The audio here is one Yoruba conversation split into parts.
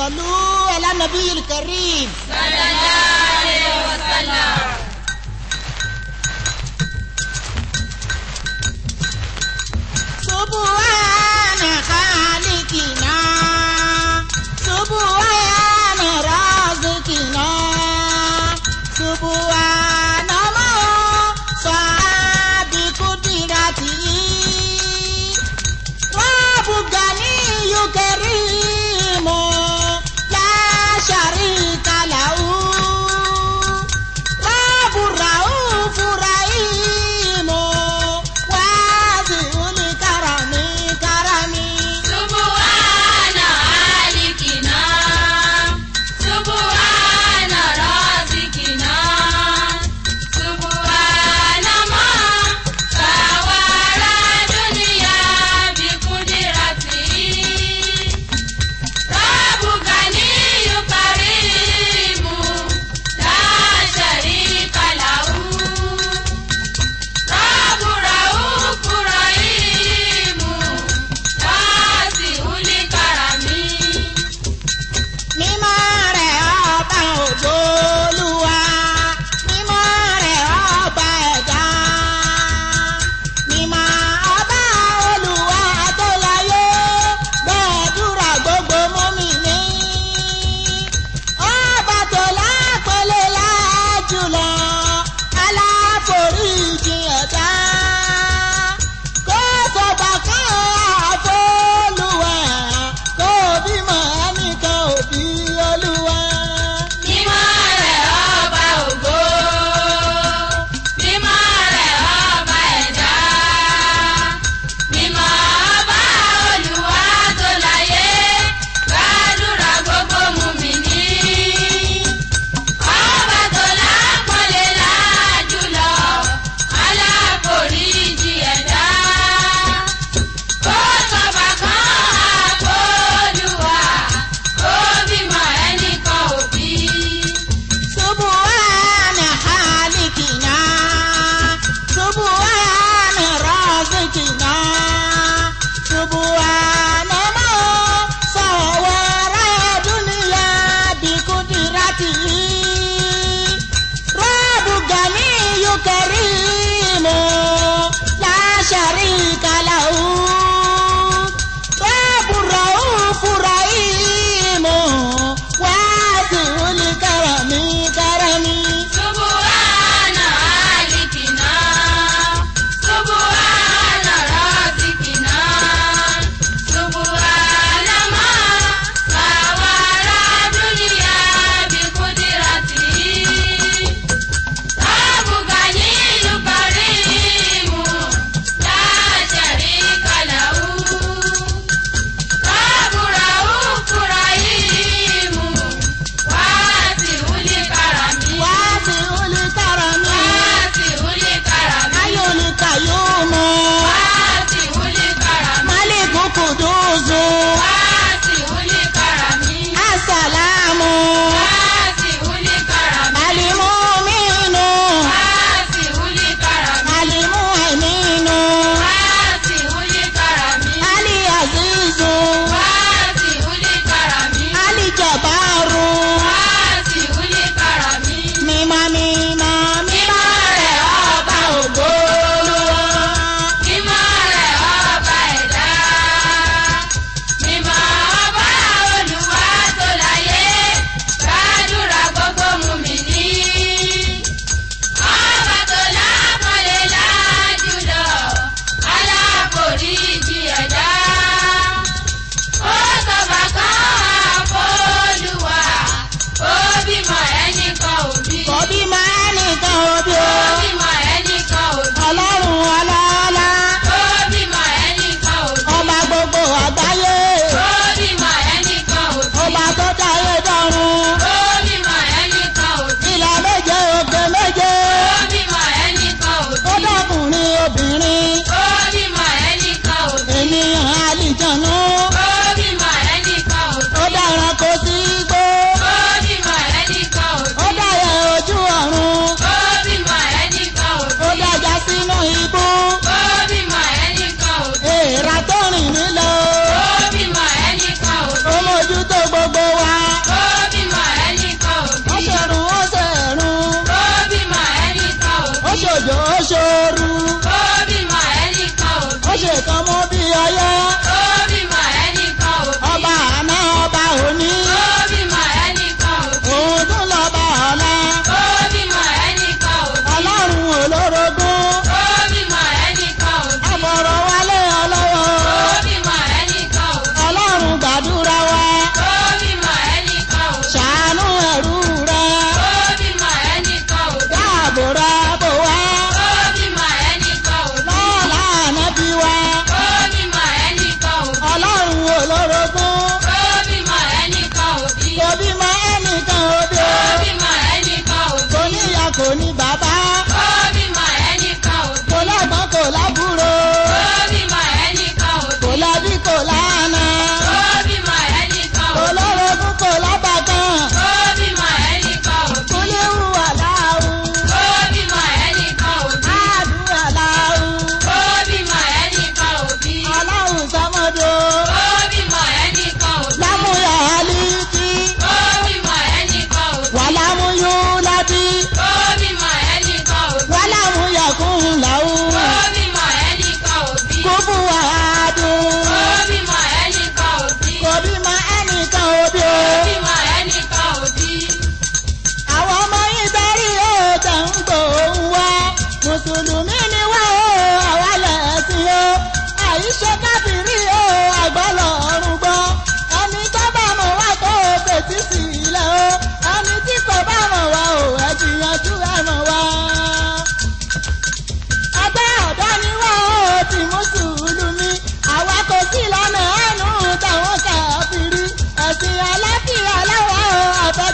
صلوا على النبي الكريم صلى الله عليه وسلم. سبحان خالقنا سبحان رازقنا سبحان ما صاب قدرته رب غني كريم لا شريك له رب رؤوف رحيم واسع الكرم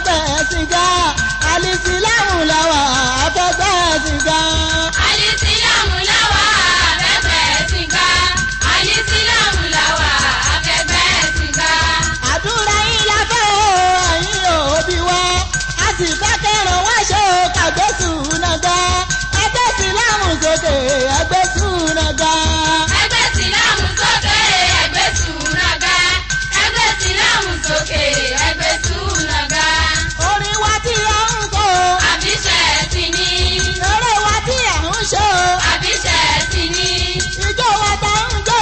afẹ́fẹ́ sìgá alìsílámù làwà afẹ́fẹ́ sìgá. Alìsílámù làwà afẹ́fẹ́ sìgá. Alìsílámù làwà afẹ́fẹ́ sìgá. àdúrà yín la fẹ́ o ẹ̀yin òbí wa a sì fẹ́ kẹ́ràn wá ṣe o kàgbésùn náà ga ẹgbẹ́ sílámù sókè ẹgbẹ́ sùn náà ga. Ẹgbẹ́ sílámù sókè ẹgbẹ́ sùnàgà. Ẹgbẹ́ sílámù sókè ẹgbẹ́ sùnàgà. orin wa tí a ń kọ Àbíṣẹ́ ti ní. eré wa tí a ń ṣe Àbíṣẹ́ ti ní. ìjó wa tá ń jó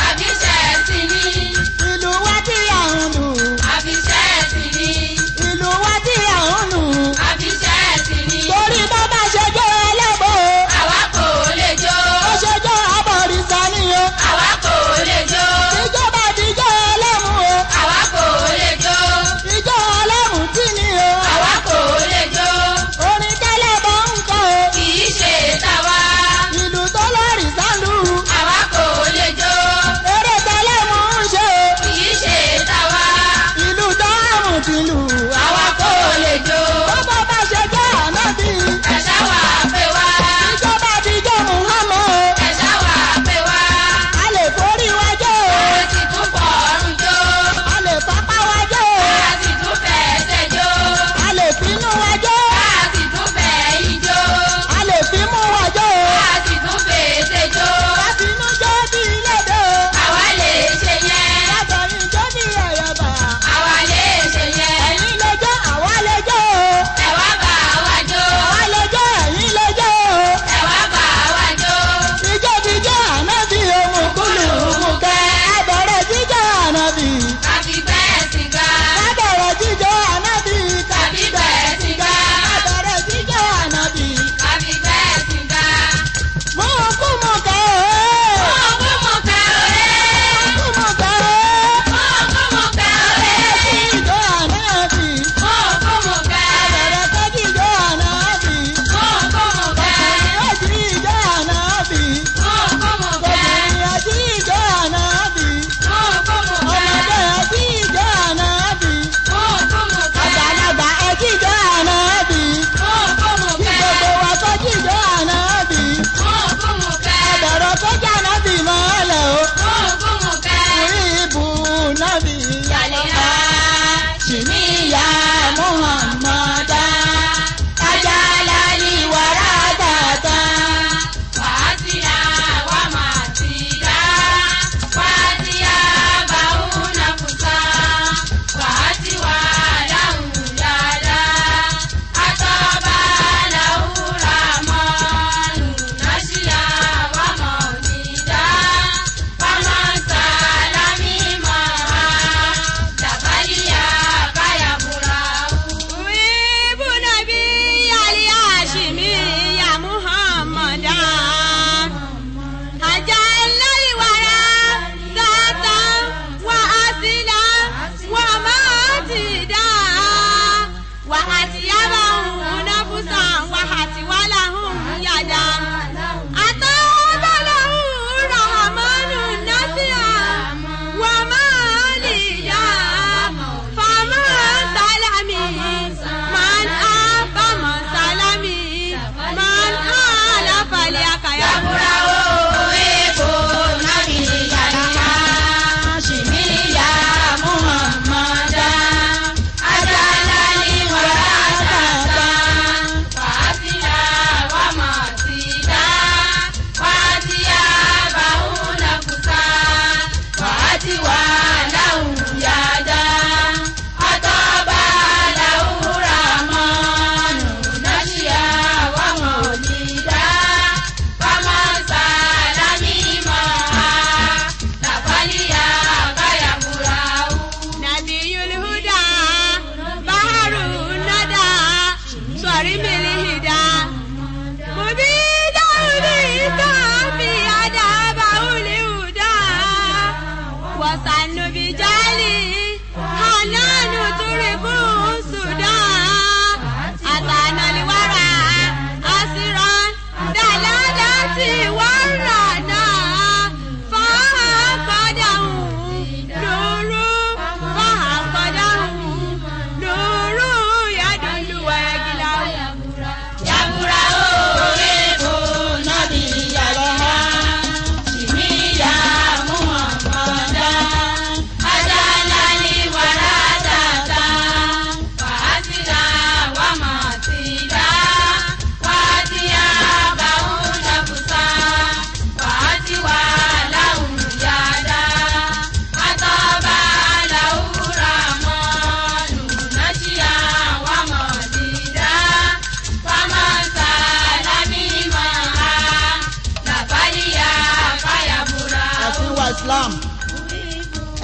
Àbíṣẹ́ ti ní. ìlú wa tí a ń lù Àbíṣẹ́ ti ní. ìlú wa tí a ń lù Àbíṣẹ́ ti ní. torí bá bá ṣe jó ẹlẹ́bọ̀ Àwa kò lè jó. ó ṣe jó abọ̀rìṣà ni o Àwa kò lè jó. ìjọba ìdíjọ́ ẹlẹ́mú o Àwa kò lè jó. ìjọ ẹlẹ́mú tí ni o Àwa kò lè jó. orin tẹ́lẹ̀ bọ́ ń kọ́ o Kì í ṣe tàwa. ìlú tó lórí sálù Àwa kò lè jó. eré tẹ́lẹ̀ mú ń ṣe o Kì í ṣe tàwa. ìlú tó àmù tìlù Àwa kò lè jó. bọ́bọ́ bá ṣe jẹ́ ànábì Ẹ̀ṣá wà pé wá. ìjọba ìdíjọ́ Muhammad o Ẹ̀ṣá wà pé wá. a lè forí wájọ́ o A sì tún fọ̀ọ́rùn jó. a lè fapá wájọ́ o A sì tún fẹsẹ̀ jó. a lè finú wájọ́ A sì tún fẹ̀yìn jó. a lè fimú wájọ́ o A sì tún fèsì jó. a finú jó bí ilédè o Àwa lè ṣe yẹn. látọ̀yìn jó bí ẹ̀yọ̀bà Àwa lè ṣe yẹn. ẹ̀yin lè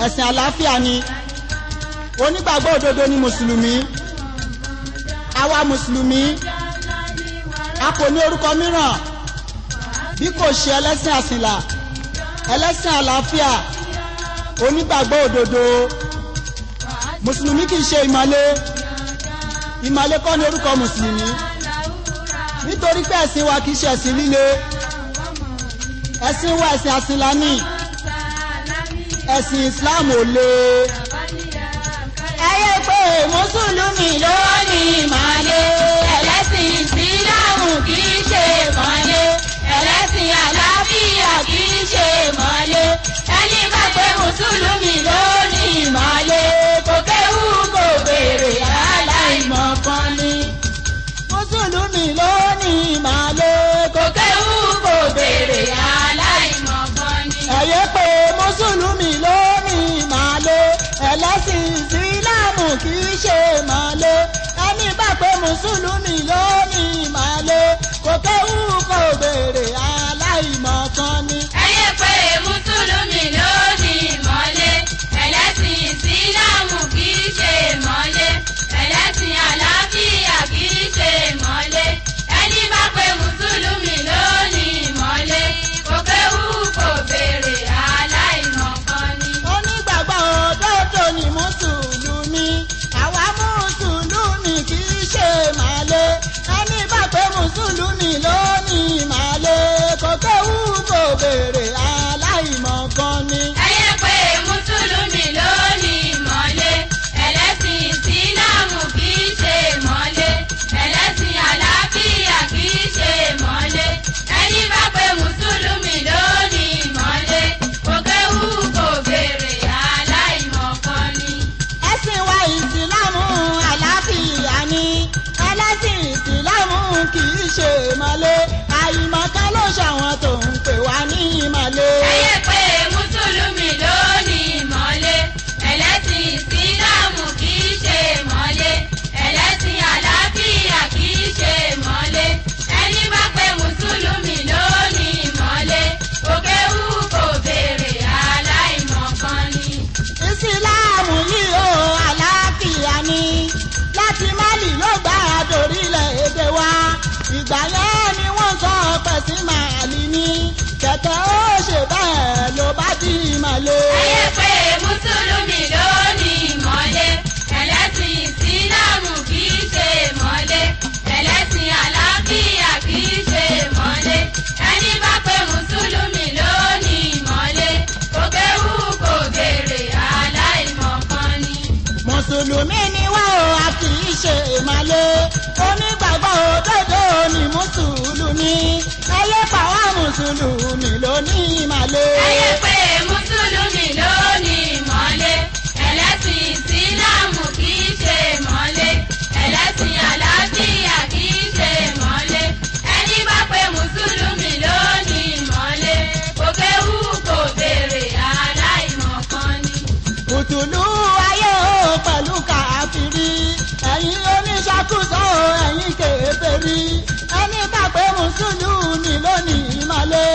ẹ̀sìn àlàáfíà ni onígbàgbọ́ òdodo ni mùsùlùmí àwa mùsùlùmí a kò ní orúkọ mìíràn bí kò ṣe ẹlẹ́sìn àsìnlá ẹlẹ́sìn àlàáfíà onígbàgbọ́ òdodo mùsùlùmí kì í ṣe ìmọ̀le kọ́ ni orúkọ mùsùlùmí nítorí pé ẹ̀sìn wa kì í ṣe ẹ̀sìn líle ẹ̀sìn wa ẹ̀sìn àsìnlá ni ẹ̀sìn Islam ò le. ẹyẹ pé mùsùlùmí ló ní ìmọ̀le ẹlẹ́sìn ìsìlámù kì í ṣe ìmọ̀le ẹlẹ́sìn àlàáfíà kì í ṣe ìmọ̀le ẹni bá pé mùsùlùmí ló ní ìmọ̀le kò kéwú kò béèrè aláìmọ̀kan ni. mùsùlùmí ló ní ìmọ̀le kò kéwú kò béèrè aláìmọ̀kan ni. ẹyẹ pé mùsùlùmí ló ní ìmọ̀le ẹlẹ́sìn ìsìlámù kì í ṣe ìmọ̀le ẹni bá pé mùsùlùmí ló ní ìmọ̀le kò kéwú kò béèrè aláìmọ̀kan ni. ẹyẹ pé mùsùlùmí ló ní ìmọ̀le ẹlẹ́sìn ìsìlámù kì í ṣe ìmọ̀le ẹlẹ́sìn àlàáfíà kì í ṣe ìmọ̀le ẹni bá pé mùsùlùmí ló ní ìmọ̀le kò kéwú kò béèrè aláìmọ̀kan ni. onígbàgbọ́ òdodo ni mùsùlùmí àwa mùsùlùmí kì í ṣe ìmọ̀le ẹni bá pé mùsùlùmí ló ní ìmọ̀le kò kéwú kò béèrè aláìmọ̀kan ni. ẹyẹ pé mùsùlùmí ló ní ìmọ̀le ẹlẹ́sìn ìsìlámù kì í ṣe ìmọ̀le ẹlẹ́sìn àlàáfíà kì í ṣe ìmọ̀le ẹni bá pé mùsùlùmí ló ní ìmọ̀le kò kéwú kò béèrè aláìmọ̀kan ni. ẹ̀sìn wa ìsìlámù àlàáfíà ni ẹlẹ́sìn ìsìlámù kì í ṣe ìmọ̀le àìmọ̀kan ló ṣàwọn tó ń pè wá ní ìmọ̀le. ẹyẹ pé mùsùlùmí ló ní ìmọ̀le ẹlẹ́sìn ìsìlámù kì í ṣe ìmọ̀le ẹlẹ́sìn àlàáfíà kì í ṣe ìmọ̀le ẹni bá pé mùsùlùmí ló ní ìmọ̀le kò kéwú kò béèrè aláìmọ̀kan ni. ìsìlámù yìí ó àlàáfíà ni láti Málì ló gbà dórílẹ̀ èdè wa ìgbà yẹn ni wọ́n sọ pẹ̀sìn Málì ní kẹ̀kẹ́ ó ṣe bẹ́ẹ̀ ló bá di ìmọ̀le. ẹyẹ pé mùsùlùmí ló ní ìmọ̀le ẹlẹ́sìn ìsìlámù kì í ṣe ìmọ̀le ẹlẹ́sìn àlàáfíà kì í ṣe ìmọ̀le ẹni bá pé mùsùlùmí ló ní ìmọ̀le kò kéwú kò béèrè aláìmọ̀kan ni. mùsùlùmí ni wá o a kì í ṣe ìmọ̀le onígbàgbọ́ òdodo ni mùsùlùmí ẹyẹ pàwọ́ mùsùlùmí ló ní ìmọ̀le. ẹyẹ pé mùsùlùmí ló ní ìmọ̀le ẹlẹ́sìn ìsìlámù kì í ṣe ìmọ̀le ẹlẹ́sìn àlàáfíà kì í ṣe ìmọ̀le ẹni bá pé mùsùlùmí ló ní ìmọ̀le kò kéwú kò béèrè aláìmọ̀kan ni. kùtùlù ayé o pẹ̀lú káfírí ẹ̀yin oníṣàkóso ẹ̀yin kèfèrí ẹni bá pé mùsùlùmí ló ní ìmọ̀le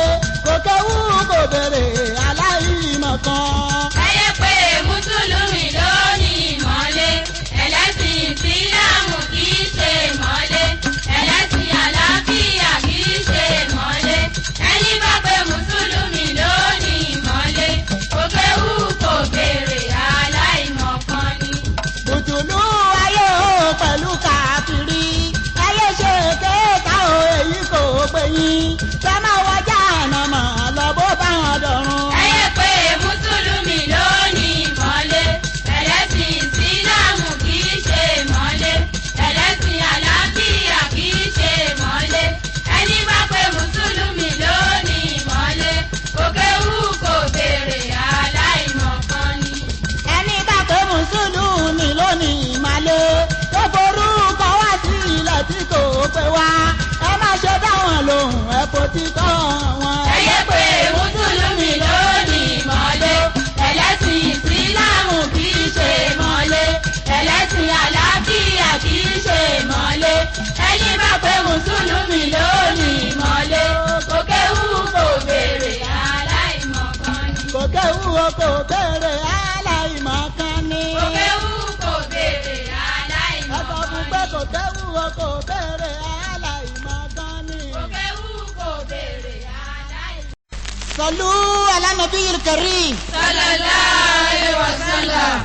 kò kéwú kò béèrè aláìmọ̀kan. ẹyẹ pé mùsùlùmí ló ní ìmọ̀le ẹlẹ́sìn ìsìlámù kì í ṣe ìmọ̀le ẹlẹ́sìn àlàáfíà kì í ṣe ìmọ̀le ẹni bá pé mùsùlùmí ló ní ìmọ̀le kò kéwú kò béèrè aláìmọ̀kan ni. kùtùlù ayé o pẹ̀lú káfírí ayé ṣe kéka o èyí kò pé yín kẹ́ máa wájà ànàmọ́ lọ bó bá wọn dọ̀run. ẹyẹ pé mùsùlùmí ló ní ìmọ̀le ẹlẹ́sìn ìsìlámù kì í ṣe ìmọ̀le ẹlẹ́sìn àlàáfíà kì í ṣe ìmọ̀le ẹni bá pé mùsùlùmí ló ní ìmọ̀le kò kéwú kò béèrè aláìmọ̀kan ni. ẹni bá pé mùsùlùmí ló ní ìmọ̀le tó forúkọ wá sí ilẹ̀ tí kò pé wá ẹ má ṣe dá wọn lóhùn ẹ kò ti tọ́ wọn. ẹyẹ pé mùsùlùmí ló ní ìmọ̀le ẹlẹ́sìn ìsìlámù kì í ṣe ìmọ̀le ẹlẹ́sìn àlàáfíà kì í ṣe ìmọ̀le ẹni bá pé mùsùlùmí ló ní ìmọ̀le kò kéwú kò béèrè aláìmọ̀kan ni. kò kéwú o kò béèrè kéwú kò béèrè aláìmọ̀ ẹ̀sọ́ fún pé kò kéwú o kò béèrè aláìmọ̀ gan ni. kò kéwú kò béèrè aláìmọ̀. sọlú ala nabiyil karim. sallallahu alaihi wasallam.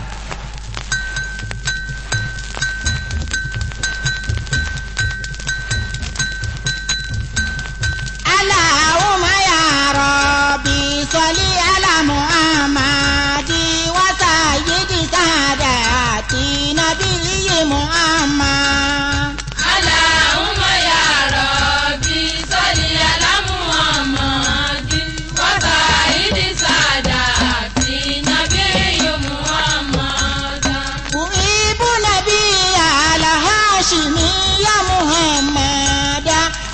Allahumma ya Rabbi salli ala Muhammadi wa sayyidi sadati nabiyyi Muhammad. Allahumma ya Rabbi salli ala Muhammadin wa sayyidi sadati nabiyyi Muhammad. Uibu nabiyya al-Hashimi ya Muhammad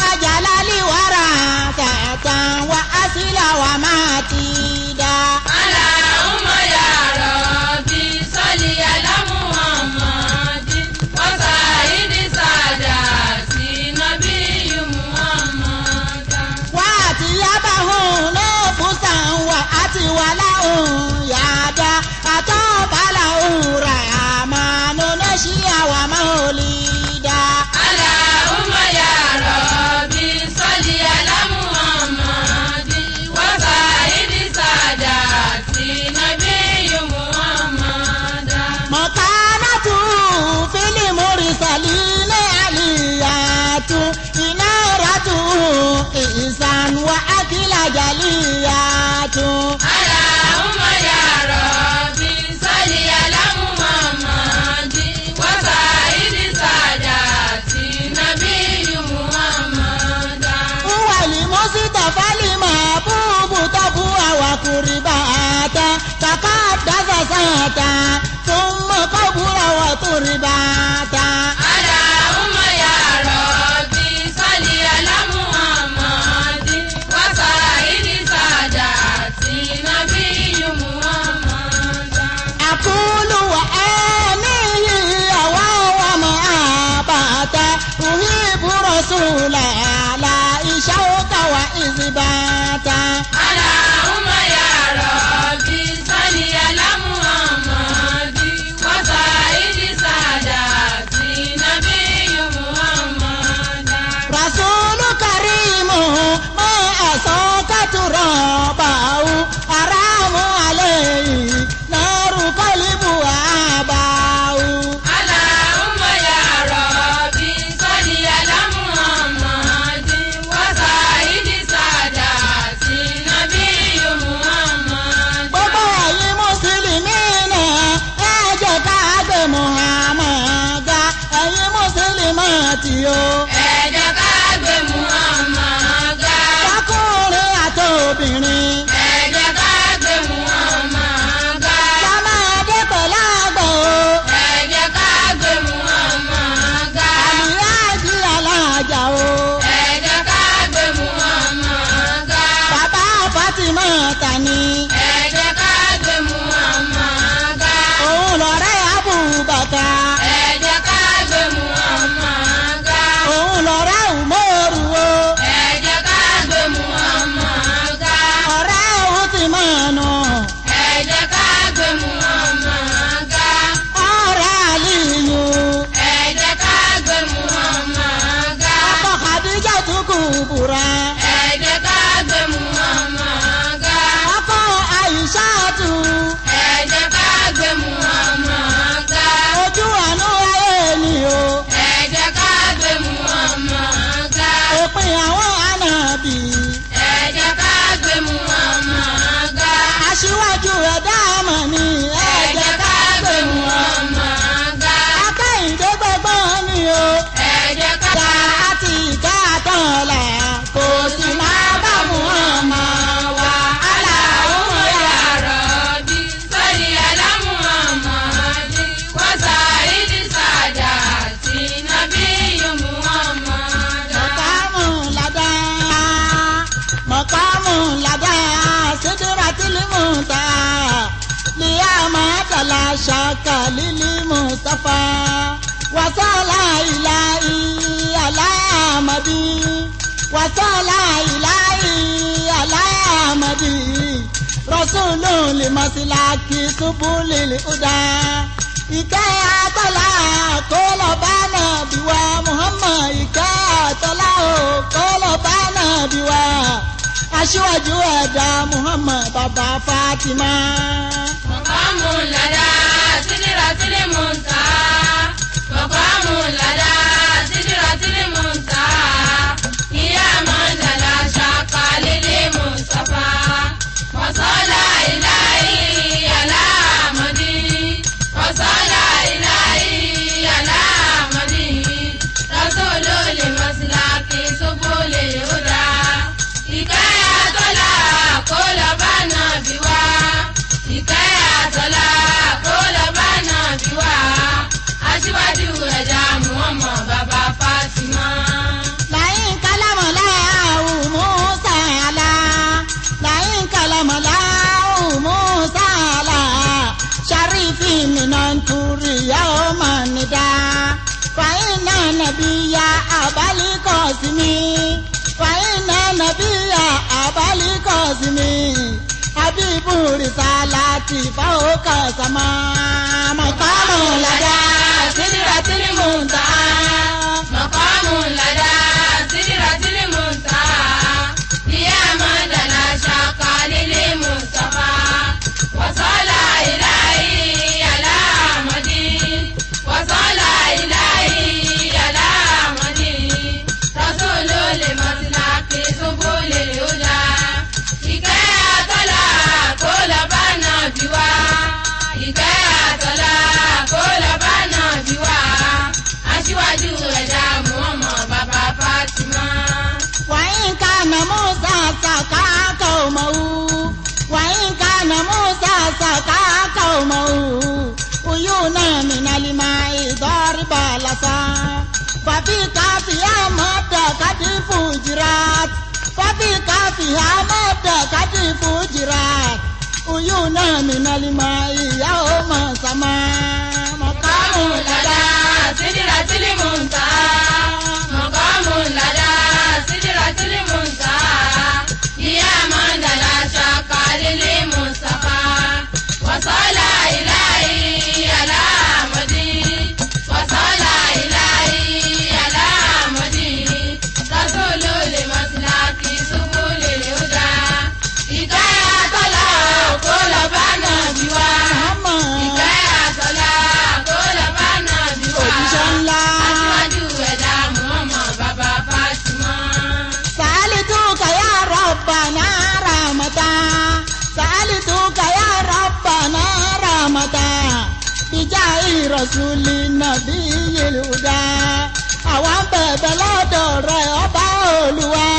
ajalali warasatan wa asila wa matida. Allahumma ya Rabbi salli ala Muhammadin wa sayyidi sadati nabiyyi Muhammad. Wati yabahu nufusan wa ati walahun yada atobalahu rahmanu nashiya wa maulida. Allahumma ya Rabbi salli ala Muhammadin wa sayyidi sadati nabiyyi Muhammad. Makanatu fil mursalin aliyatu inaratu ihsan wa akila jaliyatu. Allahumma ya Rabbi salli ala Muhammadin wa sayyidi sadati nabiyyi Muhammad. Wali mustafa limabubu tabuwa wa kuribata takadasa sata thumma kabura wa turibata. Allahumma ya Rabbi salli ala Muhammadin wa sayyidi sadati nabiyyi Muhammad. Aqulu wa anihi wa ma'abata uhibbu rasula la ishauka wa izbata. Allahumma ya Rabbi salli ala Muhammadin wa sayyidi sadati nabiyyi Muhammad. Rasul karimu ma asaka turabahu haramu alayhi naru qalbu abahu. Allahumma ya Rabbi salli ala Muhammadin wa sayyidi sadati nabiyyi Muhammad. Gbogbo ẹ̀yin mùsùlùmí náà ẹ jẹ́ ká gbé Muhammad ga ẹ̀yin mùsùlùmí tí o. Ẹ jẹ́ ká gbé Muhammad ga. Lákùnrin àtòbìnrin. Ẹ jẹ́ ká gbé Muhammad ga. Lọ́mọdé pẹ̀lú àgbà o. Ẹ jẹ́ ká gbé Muhammad ga. Àlìyájí alájà o. Ẹ jẹ́ ká gbé Muhammad ga. Bàbá Fátímà Tani. Ẹ jẹ́ ká gbé Muhammad ga. Òun lọ̀rẹ́ Abubakar. Ẹ jẹ́ ká gbé Muhammad ga. Òun lọ̀rẹ́ Umaru o. Ẹ jẹ́ ká gbé Muhammad ga. Ọ̀rẹ́ Uthmanu. Ẹ jẹ́ ká gbé Muhammad ga. Ọ̀rẹ́ Aliyu. Ẹ jẹ́ ká gbé Muhammad ga. Ọkọ Khadijatu Kubura. Ẹ jẹ́ ká gbé Muhammad ga. Ọkọ Aishatu. Ẹ jẹ́ ká gbé Muhammad ga. Ojú àánú ayé ni o. Ẹ jẹ́ ká gbé Muhammad ga. Òpin àwọn ànábì. Ẹ jẹ́ ká gbé Muhammad ga. Aṣíwájú ẹ̀dá àmọ̀ ni. Ẹ jẹ́ ká gbé Muhammad ga. Akẹ́yìndé gbọ́gbọ́n ni o. Ẹ jẹ́ ká Ìjà àti ìjà àtọ̀ọ̀là kò sì máa bá Muhammad wá. Allahumma ya Rabbi salli ala Muhammadin wa sayyidi sadati nabiyyi Muhammad. Mọ̀kámù ládá Sidratil Muntaha liya'madala shaka lil Mustafa wasala ilahi ala Ahmadi wasala ilahi ala Ahmadi rasulun limasilaki subulil huda ìkẹ́ àtọ́lá kó lọ bá nàbí wa Muhammad ìkẹ́ àtọ́lá kó lọ bá nàbí wa aṣíwájú ẹ̀dá Muhammad bàbá Fatima. mọ̀kàmù ládá sídìrátìlì mùntàhá mọ̀kàmù ládá sídìrátìlì mùntàhá ìyá mọ̀ndàlá ṣàkà lílì mùsàfà wàsálà ìláyì aláàmọ́dí wàsálà ìláyì aláàmọ́dí rásòlò lè mọ̀síláàkì sóbò lè yọ̀dá ìkẹ́ àtọ́lá kó lọ bá nàbí wá ìkẹ́ àtọ́lá kó lọ bá nàbí wá aṣíwájú ẹ̀dá Muhammad bàbá Fatima. láyín kálámọ̀lá Musa àlá láyín kálámọ̀lá Musa àlá ṣàrífì mìíràn torí yàó máa nìdá fàyínà nàbíyà àbálíkọ̀ sí mi fàyínà nàbíyà àbálíkọ̀ sí mi habibu risalati fawqa sama maqamu lada sidratil muntaha mọ̀kàmù ládá sídìrátìlì mùntàhá ìyá mọ̀ndàlá ṣàkà lílì mùsàfà wàsálà ìláyì aláàmọ́dí wàsálà ìláyì aláàmọ́dí rásòlò lè mọ̀síláàkì sóbò lè yọ̀dá ìkẹ́ àtọ́lá kó lọ bá nàbí wá ìkẹ́ àtọ́lá kó lọ bá nàbí wá aṣíwájú ẹ̀dá Muhammad bàbá Fatima. وإن كان موسى سقى قومه وإن كان موسى سقى قومه عيونا من الماء ضرب لسا ففي كافها مدكت فجرات ففي كافها مدكت فجرات عيونا من الماء يوم سما mọ̀kàmù ládá sídìrátìlì mùntàhá mọ̀kàmù ládá sídìrátìlì mùntàhá ìyá mọ̀ndàlá ṣàkà lílì mùsàfà wàsálà ìláyì aláàmọ́dí wàsálà ìláyì aláàmọ́dí rásòlò lè mọ̀síláàkì sóbò lè yọ̀dá ìkẹ́ àtọ́lá kó lọ bá nàbí wá ìkẹ́ àtọ́lá kó lọ bá nàbí wá òjíṣẹ́ ńlá. aṣíwájú ẹ̀dá Muhammad bàbá Fatima. سألتك يا ربنا رحمتا سألتك يا ربنا رحمتا بجاه رسول النبي الهدى àwọn bẹ̀bẹ̀ lọ́dọ̀ rẹ̀ ọba Olúwa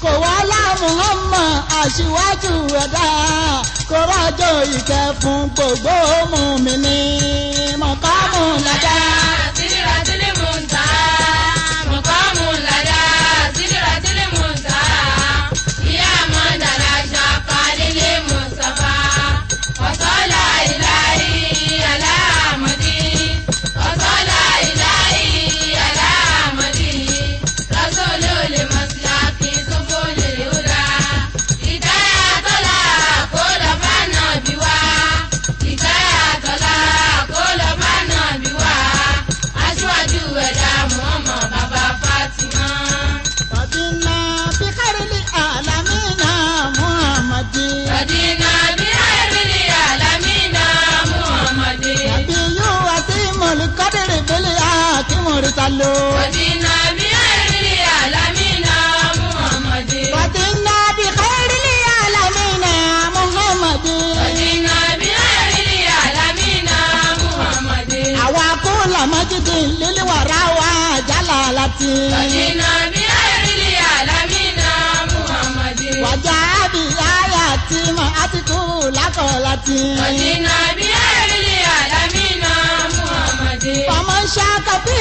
kò wọlá Muhammad aṣíwájú ẹ̀dá kò rọ̀jò ìkẹ́ fún gbogbo mùmínì mọ̀kámù ládá. sídìrátìlì mùntàhá mọ̀kàmù ládá sídìrátìlì mùntàhá ìyá mọ̀ndàlá ṣàkà lílì mùsàfà wàsálà ìláyì aláàmọ́dí wàsálà ìláyì aláàmọ́dí rásòlò lè mọ̀síláàkì sóbò lè yọ̀dá ìkẹ́ àtọ́lá kó lọ bá nàbí wá ìkẹ́ àtọ́lá kó lọ bá nàbí wá aṣíwájú ẹ̀dá Muhammad bàbá Fatima. Fadina bi khairil alamina Muhammadi Fadina bi khairil alamina Muhammadi Nabiyyu asimul qadri bil hakimur salo Fadina bi khairil alamina Muhammadi Fadina bi khairil alamina Muhammadi Fadina bi khairil alamina Muhammadi àwa kula majidin lil wara wa jalalati Fadina bi khairil alamina Muhammadi wajabi ayati ma atiku lakolati Fadina bi khairil alamina Muhammadi faman shaka fi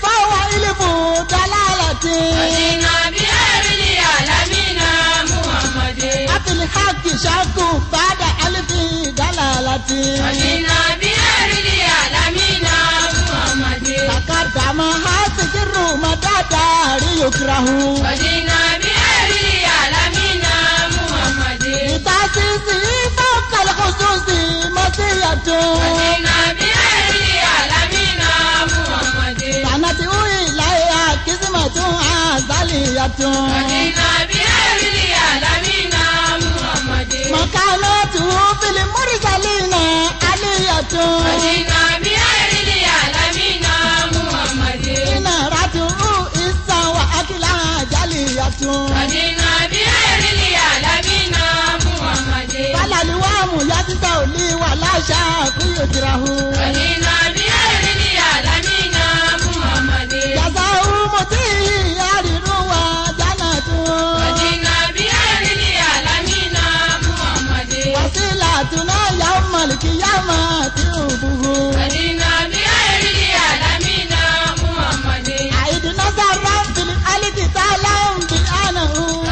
fawa ilmu dalalati Fadina bi khairil alamina Muhammadi afil haqqi shaku bada alfi dalalati Fadina bi khairil alamina Muhammadi takadama hasikiru madadari yukrahu Fadina bi khairil alamina Muhammadi itasisi fawqa al-khususi masiyatu Fadina bi khairil yàtún. Ọ̀dìnà bí ẹ̀rí àlámìnà Muhammadu. Mọ̀kánà tù fìlì múrìsálìnà àlìyàtún. Ọ̀dìnà bí ẹ̀rí àlámìnà Muhammadu. Iná ràtù ìsàn wà ákìlá àjálìyàtún. Ọ̀dìnà bí ẹ̀rí àlámìnà Muhammadu. Bálàlíwá àmúyátítà òlì wà láṣà kúyò tìrahù. Ọ̀dìnà bí ẹ̀rí àlámìnà Muhammadu. Yàtọ̀ mọ̀tí àrírún wa jánà tún. Ọ̀dìnà bí ẹ̀rí àlámìnà Muhammadu. Wàsílà túná yà mọ̀lìkì yà mọ̀ tí ò buhu. Ọ̀dìnà bí ẹ̀rí àlámìnà Muhammadu. Àìdùnnà sára fìlì alìkìtà láwọn bí àná.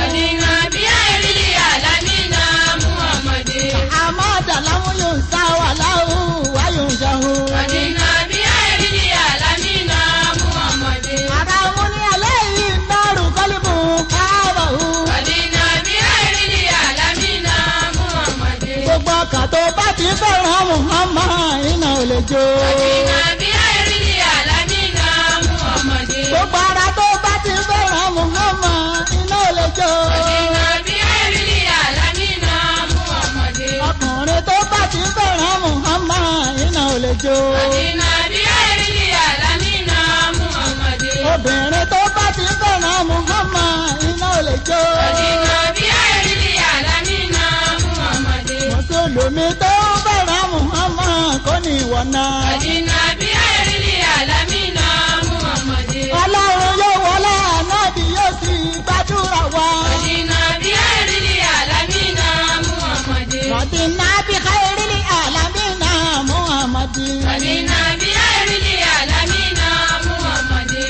Ọ̀dìnà bí ẹ̀rí àlámìnà Muhammadu. Àmọ́ dàlámú yóò sá wà láwù wáyò ń ṣàhù. Ọ̀dìnà bí ẹ̀rí àlámìnà Muhammadu. Ara mú ní alẹ́ yìí nọ́ọ̀rù kọ́líbù káàbàhù. Ọ̀dìnà bí ẹ̀rí àlámìnà Muhammadu. Gbogbo ọkàn tó bá ti fẹ́ràn Muhammad iná ò lè jó. Ọ̀dìnà bí ẹ̀rí àlámìnà Muhammadu. Gbogbo ara tó bá ti fẹ́ràn Muhammad iná ò lè jó. Ọ̀dìnà bí ẹ̀rí àlámìnà Muhammadu. Ọkùnrin tó bá ti fẹ́ràn Muhammad iná ò lè jó. Ọ̀dìnà bí ẹ̀rí àlámìnà Muhammadu. Obìnrin tó bá ti fẹ́ràn Muhammad iná ò lè jó. Ọ̀dìnà bí ẹ̀rí àlámìnà Muhammadu. Mùsùlùmí tó fẹ́ràn Muhammad kò ní ìwọ náà. Ọ̀dìnà bí ẹ̀rí àlámìnà Muhammadu. Ọlọ́run yóò wọlé ànábì yóò sì gbàdúrà wa. Ọ̀dìnà bí ẹ̀rí àlámìnà Muhammadu. Rọ̀dìnà bí káyọ̀rìlì àlámìnà Muhammadu. Ọ̀dìnà bí ẹ̀rí àlámìnà Muhammadu.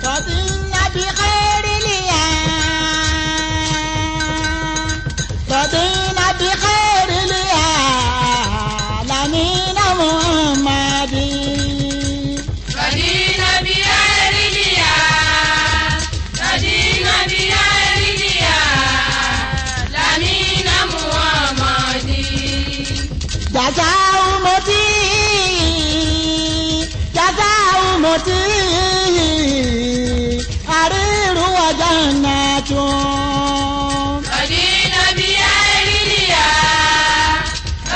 Rọ̀dìnà bí káyọ̀rìlì Rọ̀dìnà bí káyọ̀rìlì àlámìnà Muhammadu. Ọ̀dìnà bí ẹ̀rí ọ̀dìnà bí ẹ̀rí àlámìnà Muhammadu. Jaza umoti ariru wa jannatun. Ọ̀dìnà bí ẹ̀rí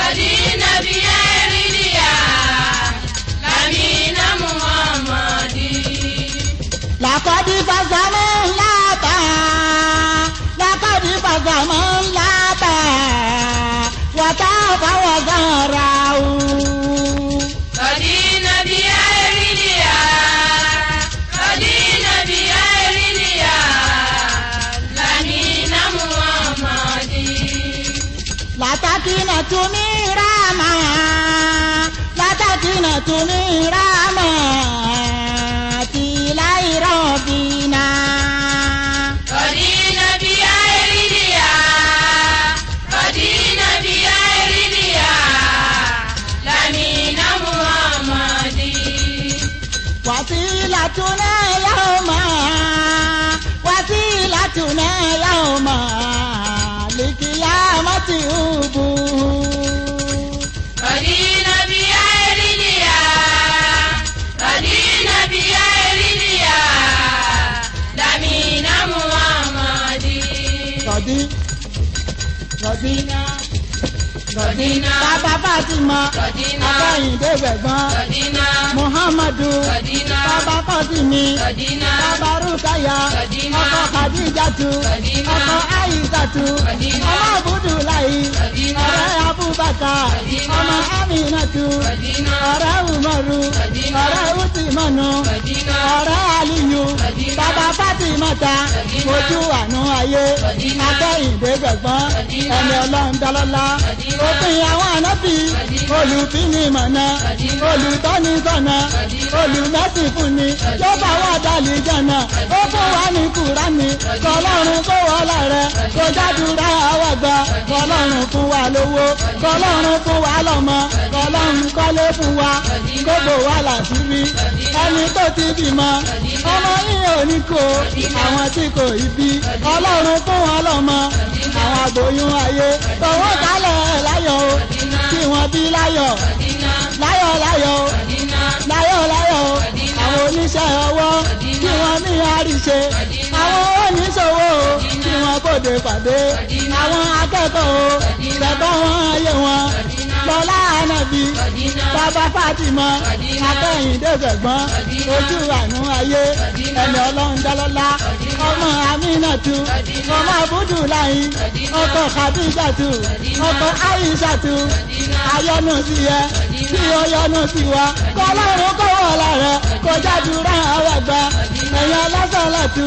ọ̀dìnà bí ẹ̀rí àlámìnà Muhammadu. Laqad fazaman lata wa tafa wa zarau. Ọ̀dìnà bí ẹ̀rí ọ̀dìnà bí ẹ̀rí àlámìnà Muhammadu. Latakina tunirama tilai rabbina. Ọ̀dìnà bí ẹ̀rí ọ̀dìnà bí ẹ̀rí àlámìnà Muhammadu. Wasilatuna yawma likiyamati ubu. Ọ̀dìnà bí ẹ̀rí ọ̀dìnà bí ẹ̀rí àlámìnà Muhammadu. Rọ̀dínà Rọ̀dínà bàbá Fátímà Rọ̀dínà Akẹ́yìndé gbẹ̀gbọ́n Rọ̀dínà Muhammadu Rọ̀dínà bàbá Fátìmí Rọ̀dínà bàbá Rúkáyà Rọ̀dínà ọkọ Khadijatu Rọ̀dínà ọkọ Aisatu Rọ̀dínà ọmọ Abudulayi Rọ̀dínà ọ̀rẹ́ Abubakar Rọ̀dínà ọmọ Aminatu Rọ̀dínà ọ̀rẹ́ Umaru Rọ̀dínà ọ̀rẹ́ Usimanu Rọ̀dínà ọ̀rẹ́ Aliyu Rọ̀dínà bàbá Fátímata Rọ̀dínà ojú àánú ayé Rọ̀dínà Akẹ́yìndé gbẹ̀gbọ́n Rọ̀dínà ẹni Ọlọ́run dálọ́lá Rọ̀dínà òpin àwọn ànábì Rọ̀dínà olùfínimọ̀nà Rọ̀dínà olùtọ́nisọ̀nà Rọ̀dínà olùmẹ́sìnfúnni tó bá wà dálì jọ̀nà ó fún wa ní Kùránì kọlọ́run kó wọlé rẹ̀ kó jádùúrà àwa gbà kọlọ́run fún wa lówó kọlọ́run fún wa lọ́mọ kọlọ́run kọ́lé fún wa gbogbo wa làṣírí ẹni tó ti bímọ ọmọ yìí ò ní kó àwọn tí kò ì bí ọlọ́run fún wọn lọ́mọ àwọn aboyún ayé tọwọ́ kálẹ̀ láyọ̀ o kí wọ́n bí láyọ̀ láyọ̀ láyọ̀ láyọ̀ láyọ̀ àwọn oníṣẹ́ ọwọ́ kí wọ́n ní àríṣe àwọn oníṣòwò tí wọ́n bòde pàdé àwọn akẹ́kọ̀ọ́ tẹ̀kọ́ wọn ayé wọn lọ́lá ànábì bàbá Fátímọ̀ akẹ́yìndé fẹ̀gbọ́n ojú àánú ayé ẹni ọlọ́run dálọ́lá ọmọ Amínàtù ọmọ Abúdùláì ọkọ Khadíjàtù ọkọ Àìṣàtù ayọ́nú sí ẹ kí ó yọ́nú sí wa kọ́lọ́run kọ́wọ́ lára kó jádùúrà àwàgbà ẹ̀yin alásàlátù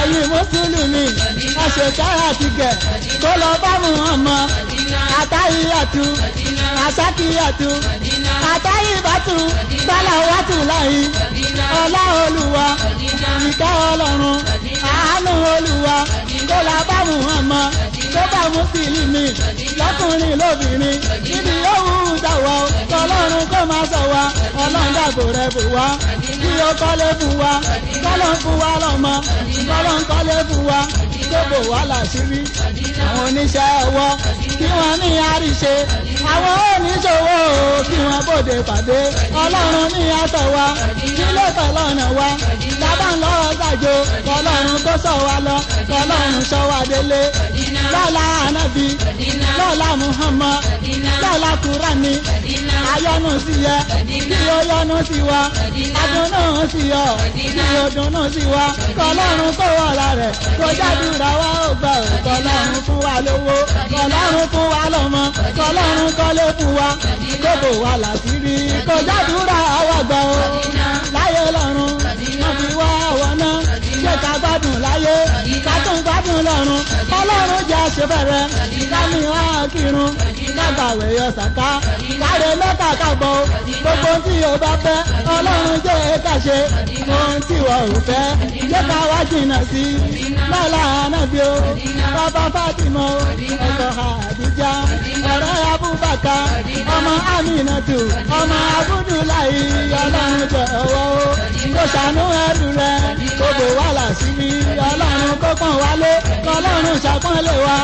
ẹ̀yin mùsùlùmí àṣekára tìgẹ̀ tó lọ bá Muhammad àtàyíyàtù àṣàkíyàtù àtàyíbàtù sálàwátù láyé ọlá olúwa ìkẹ́ ọlọ́run àánú olúwa tó lọ bá Muhammad tó bá mùsùlùmí lọ́kùnrin lóbìnrin níbi yòówù dáwọ́ ọlọ́run kó máa sọ wa ọlọ́run dàgbò rẹ̀ bò wá kí ó kọ́lé fún wa kọ́lọ́ fún wa lọ́mọ kọ́lọ́ ń kọ́lé fún wa tó bò wá láṣìírí àwọn oníṣẹ́ ọwọ́ kí wọ́n ní àríṣe àwọn oníṣòwò kí wọ́n bòde pàdé ọlọ́run ní àtọ̀ wa kí ló tọ̀ lọ́nà wa lábà ń lọ ṣàjò ọlọ́run tó sọ wa lọ ọlọ́run sọ wa délé lọ́la ànábì lọ́la Muhammad lọ́la Kúránì ayọ́nú sí yẹ kí ó yọ́nú sí wa adùnnú sí yọ kí ó dùnnú sí wa kọlọ́run kó wọ̀ọ́lá rẹ̀ kó jádùúrà wa ó gbà ó kọlọ́run fún wa lówó kọlọ́run fún wa lọ́mọ kọlọ́run kọ́lé fún wa kó bò wá láṣìírí kó jádùúrà wa gbà ó láyé lọ́run wọ́n fi wá ọwọ́ náà ṣé ká gbádùn láyé ká tún gbádùn lọ́run ọlọ́run jẹ́ àṣebẹ̀rẹ̀ lámì wá kírun lágbàwé yọ sàká káre mẹ́ta kábọ̀ gbogbo tí o bá fẹ́ ọlọ́run jẹ́ ká ṣe ohun tí wọ́n ò fẹ́ jẹ́ ká wá jìnnà sí lọ́la ànábì o bàbá Fátímọ̀ ọkọ Khadija ọ̀rẹ́ Abubakar ọmọ Amínàtù ọmọ Abúdùláì ọlọ́run jọ̀wọ́ o kó ṣàánú ẹrú rẹ gbogbo wà láṣìírí ọlọ́run kó pọ́n wálé ọlọ́run ṣàpọ́nlé wa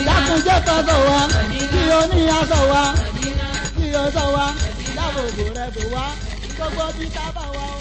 dákúnjẹ́ kọ́sọ̀ wa kí o ní aṣọ wa kí o sọ wa dáàbò bò rẹ bò wá gbogbo bí tábà wa o.